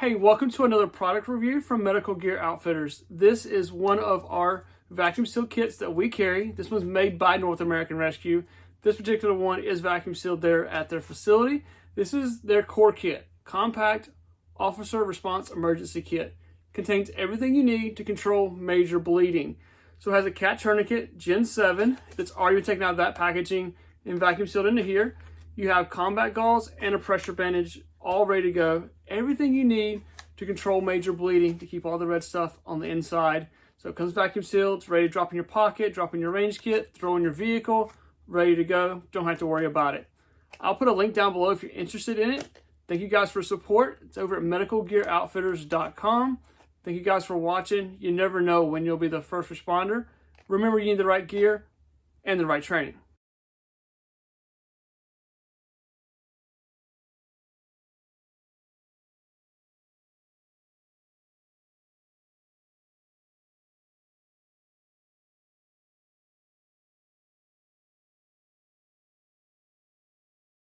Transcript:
Hey, welcome to another product review from Medical Gear Outfitters. This is one of our vacuum sealed kits that we carry. This one's made by North American Rescue. This particular one is vacuum sealed there at their facility. This is their core kit, Compact Officer Response Emergency Kit. Contains everything you need to control major bleeding. So it has a cat tourniquet, Gen 7, that's already been taken out of that packaging and vacuum sealed into here. You have combat gauze and a pressure bandage all ready to go. Everything you need to control major bleeding, to keep all the red stuff on the inside. So it comes vacuum sealed, it's ready to drop in your pocket, drop in your range kit, throw in your vehicle, ready to go. Don't have to worry about it. I'll put a link down below if you're interested in it. Thank you guys for support. It's over at medicalgearoutfitters.com. Thank you guys for watching. You never know when you'll be the first responder. Remember, you need the right gear and the right training.